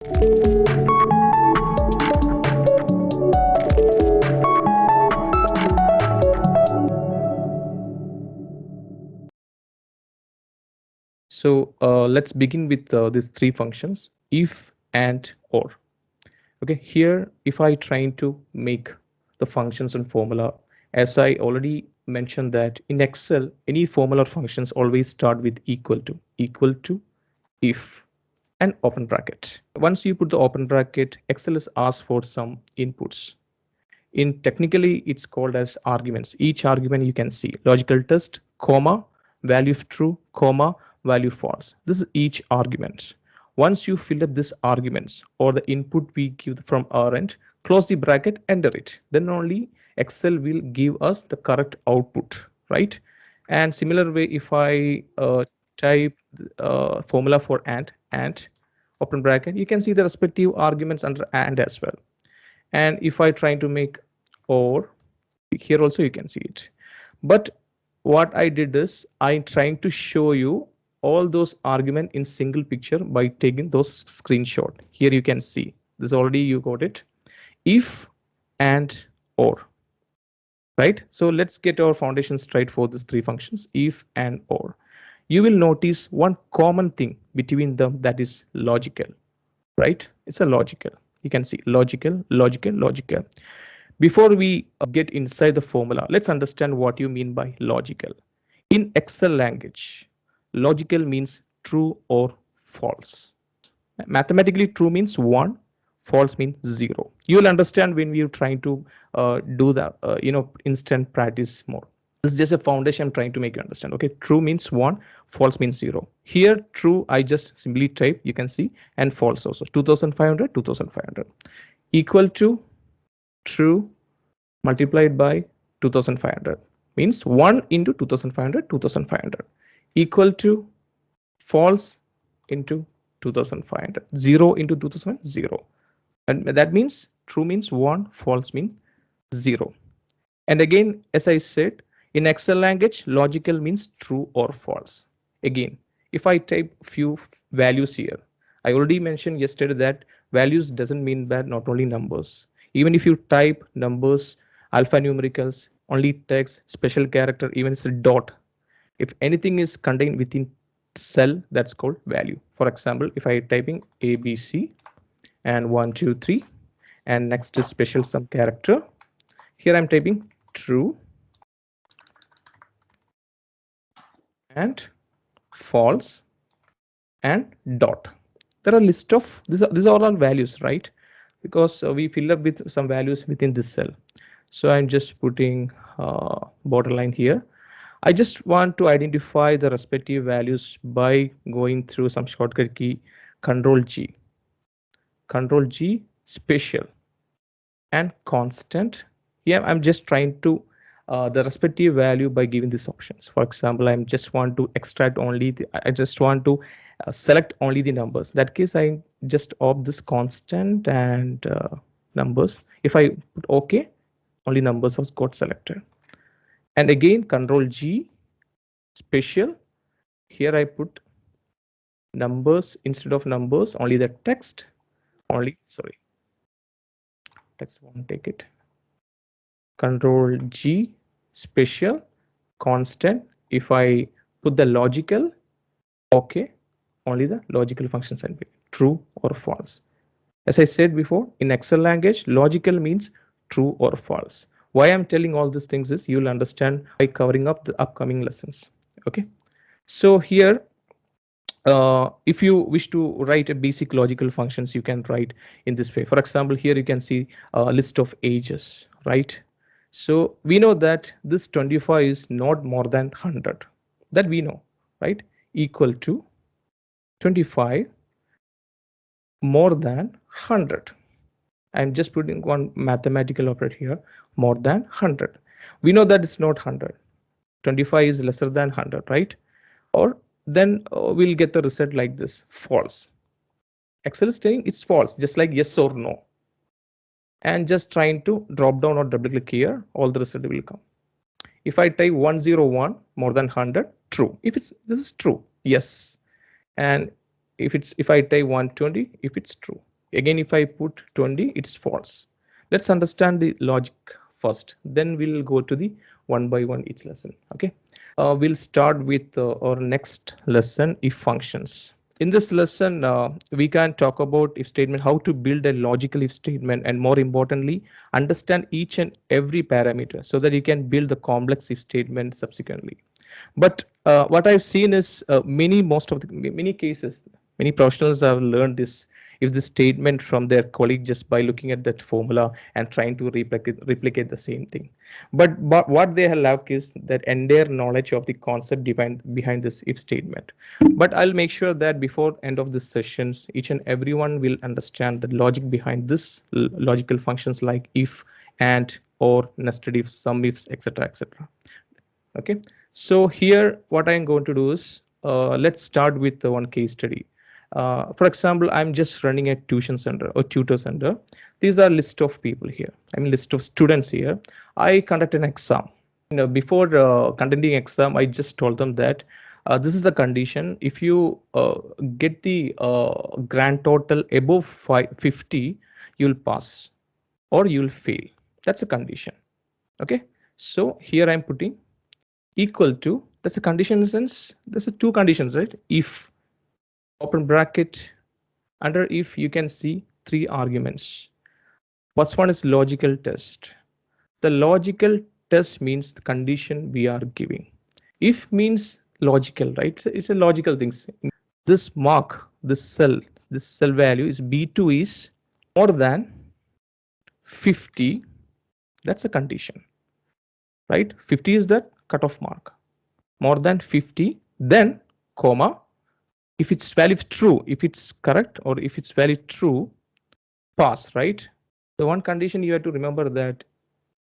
So let's begin with these three functions: if, and, or. Okay, here if I trying to make the functions and formula, as I already mentioned that in Excel, any formula functions always start with equal to, if, and open bracket. Once you put the open bracket, Excel is asked for some inputs. In technically, it's called as arguments. Each argument you can see logical test, comma, value true, comma, value false. This is each argument. Once you fill up this arguments or the input we give from our end, close the bracket, enter it. Then only Excel will give us the correct output, right? And similar way, if I type formula for and open bracket, you can see the respective arguments under and as well. And if I try to make or, here also you can see it. But what I did is I trying to show you all those argument in single picture by taking those screenshot. Here you can see this already, you got it. If, and, or, right? So let's get our foundation straight for these three functions, if, and, or. You will notice one common thing between them, that is logical, right? It's a logical. You can see logical, logical, logical. Before we get inside the formula, let's understand what you mean by logical. In Excel language, logical means true or false. Mathematically, true means 1, false means 0. You will understand when we are trying to do the instant practice more. This is just a foundation I'm trying to make you understand. Okay, true means 1, false means 0. Here, true, I just simply type, you can see, and false also. 2500, 2500. Equal to true multiplied by 2500 means 1 into 2500, 2500, equal to false into 2500, 0 into 2000, 0. And that means true means 1, false means 0. And again, as I said, in Excel language, logical means true or false. Again, if I type few values here, I already mentioned yesterday that values doesn't mean that not only numbers. Even if you type numbers, alphanumericals, only text, special character, even it's a dot. If anything is contained within cell, that's called value. For example, if I typing ABC and 1, 2, 3, and next is special some character. Here I'm typing true and false and dot. There are a list of these are all values, right? Because we fill up with some values within this cell. So I'm just putting borderline here. I just want to identify the respective values by going through some shortcut key, Control G, special, and constant. Here I'm just trying to the respective value by giving these options. For example, I'm just want to extract only I just want to select only the numbers. In that case, I just opt this constant and numbers. If I put OK, only numbers was got selected. And again, Control G, special. Here I put numbers instead of numbers, only the text. Only sorry, text won't take it. Control G, special, constant. If I put the logical, okay, only the logical functions will be true or false. As I said before, in Excel language, logical means true or false. Why I'm telling all these things is you'll understand by covering up the upcoming lessons. Okay, so here if you wish to write a basic logical functions, you can write in this way. For example, here you can see a list of ages, right? So we know that this 25 is not more than 100. That we know, right? Equal to 25 more than 100. I'm just putting one mathematical operator here, more than 100. We know that it's not 100. 25 is lesser than 100, right? Or then we'll get the result like this, false. Excel is saying it's false, just like yes or no. And just trying to drop down or double click here, all the result will come. If I type 101 more than 100, true. If it's this is true, yes. And if I type 120, if it's true. Again, if I put 20, it's false. Let's understand the logic first, then we'll go to the one by one each lesson. Okay. We'll start with our next lesson, if functions. In this lesson, we can talk about if statement, how to build a logical if statement, and more importantly, understand each and every parameter so that you can build the complex if statement subsequently. But what I've seen is most of the many cases, many professionals have learned this if the statement from their colleague just by looking at that formula and trying to replicate the same thing. But what they lack is that entire knowledge of the concept behind this if statement. But I'll make sure that before end of this sessions, each and everyone will understand the logic behind this logical functions like if, and, or, nested if, sum ifs, etc., etc. Okay, so here what I'm going to do is let's start with the one case study. For example, I'm just running a tuition center or tutor center. These are list of people here. I mean list of students here. I conduct an exam. Before conducting exam, I just told them that this is the condition. If you get the grand total above 50, you'll pass or you'll fail. That's a condition. Okay. So here I'm putting equal to, that's a condition in the sense there's a two conditions, right? If, open bracket, under if you can see three arguments. First one is logical test. The logical test means the condition we are giving. If means logical, right? So it's a logical things. This mark, this cell value is B2 is more than 50. That's a condition, right? 50 is that cutoff mark. More than 50, then comma, if its value is true, if it's correct, or if it's value true, pass, right? The one condition you have to remember that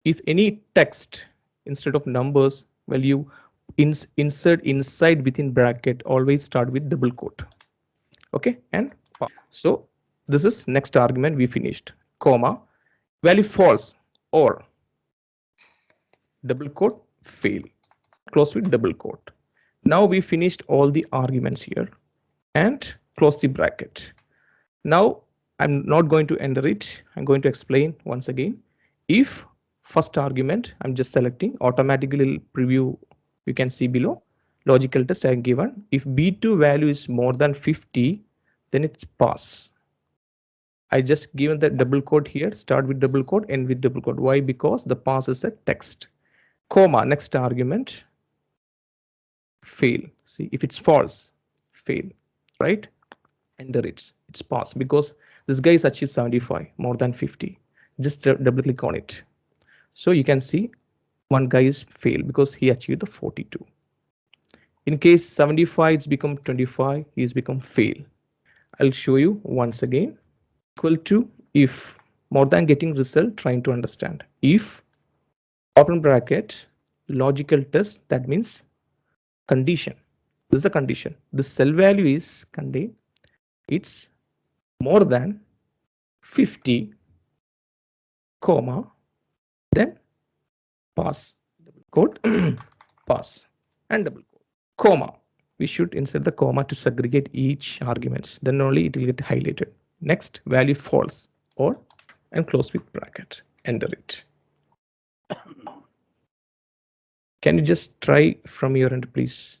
if any text instead of numbers, well, you insert inside within bracket, always start with double quote. Okay, and pass. So this is next argument we finished, comma, value false or double quote fail, close with double quote. Now we finished all the arguments here and close the bracket. Now I'm not going to enter it. I'm going to explain once again. If first argument, I'm just selecting, automatically preview, you can see below, logical test I am given. If B2 value is more than 50, then it's pass. I just given the double quote here, start with double quote, end with double quote. Why? Because the pass is a text. Comma, next argument, fail. See, if it's false, fail, right? Enter it's pass because this guy is achieved 75 more than 50. Just double click on it, so you can see one guy is fail because he achieved the 42. In case 75 it's become 25, he's become fail. I'll show you once again. Equal to if, more than getting result, trying to understand. If, open bracket, logical test, that means condition. This is a condition. The cell value is contained, it's more than 50, comma, then pass, double quote, pass, and double quote, comma. We should insert the comma to segregate each arguments, then only it will get highlighted. Next, value false or, and close with bracket, enter it. Can you just try from your end, please?